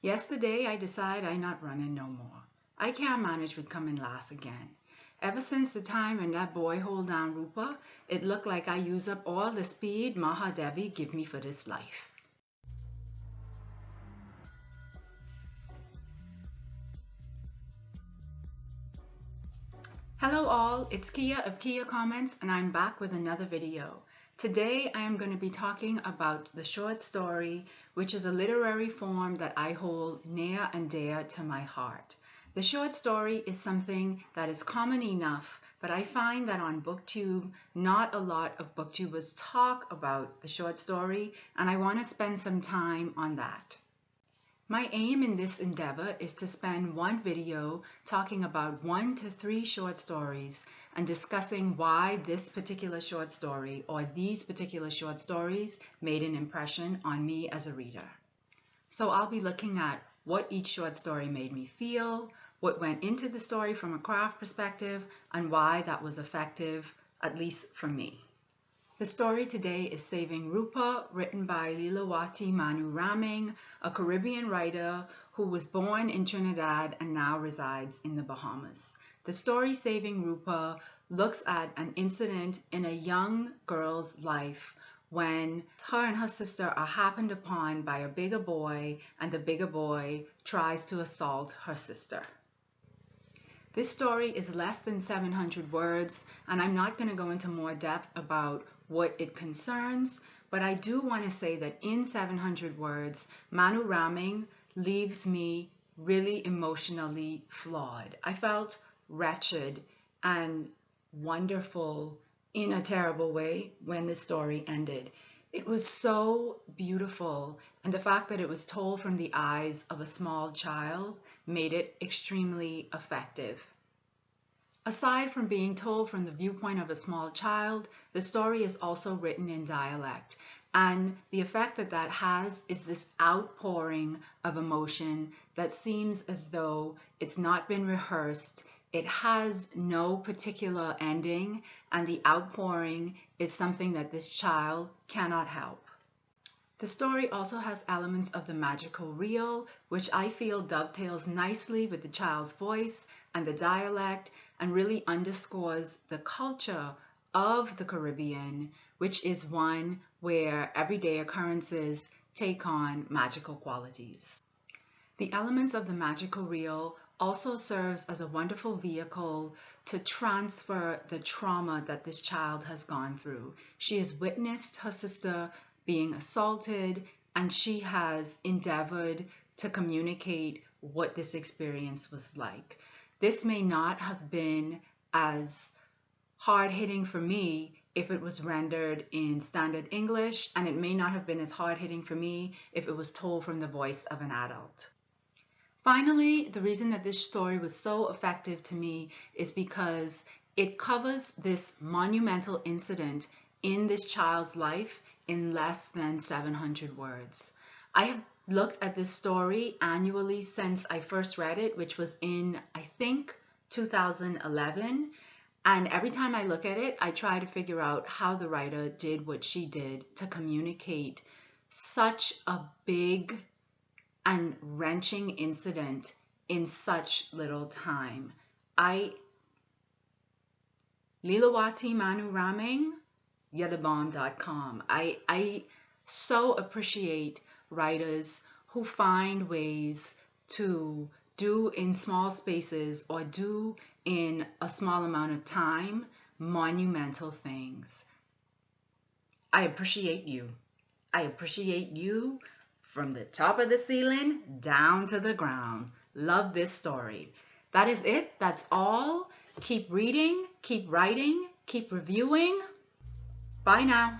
Yesterday I decide I not running no more. I can't manage with coming last again. Ever since the time when that boy hold down Rupa, it looked like I use up all the speed Mahadevi give me for this life. Hello all, it's Kia of Kia Comments and I'm back with another video. Today I am going to be talking about the short story, which is a literary form that I hold near and dear to my heart. The short story is something that is common enough, but I find that on BookTube, not a lot of BookTubers talk about the short story, and I want to spend some time on that. My aim in this endeavor is to spend one video talking about 1 to 3 short stories and discussing why this particular short story or these particular short stories made an impression on me as a reader. So I'll be looking at what each short story made me feel, what went into the story from a craft perspective, and why that was effective, at least for me. The story today is Saving Rupa, written by Leelawati Manu Raming, a Caribbean writer who was born in Trinidad and now resides in the Bahamas. The story Saving Rupa looks at an incident in a young girl's life when her and her sister are happened upon by a bigger boy, and the bigger boy tries to assault her sister. This story is less than 700 words, and I'm not going to go into more depth about what it concerns, but I do want to say that in 700 words, Manu Raming leaves me really emotionally flawed. I felt wretched and wonderful in a terrible way when the story ended. It was so beautiful, and the fact that it was told from the eyes of a small child made it extremely effective. Aside from being told from the viewpoint of a small child, the story is also written in dialect, and the effect that that has is this outpouring of emotion that seems as though it's not been rehearsed. It has no particular ending, and the outpouring is something that this child cannot help. The story also has elements of the magical reel, which I feel dovetails nicely with the child's voice and the dialect, and really underscores the culture of the Caribbean, which is one where everyday occurrences take on magical qualities. The elements of the magical reel also serves as a wonderful vehicle to transfer the trauma that this child has gone through. She has witnessed her sister being assaulted, and she has endeavored to communicate what this experience was like. This may not have been as hard-hitting for me if it was rendered in standard English, and it may not have been as hard-hitting for me if it was told from the voice of an adult. Finally, the reason that this story was so effective to me is because it covers this monumental incident in this child's life in less than 700 words. I have looked at this story annually since I first read it, which was in, I think, 2011. And every time I look at it, I try to figure out how the writer did what she did to communicate such a big and wrenching incident in such little time. Leelawati Manu Raming, you'rethebomb.com. I so appreciate writers who find ways to do in small spaces or do in a small amount of time monumental things. I appreciate you. I appreciate you from the top of the ceiling down to the ground. Love this story. That is it. That's all. Keep reading, keep writing, keep reviewing. Bye now.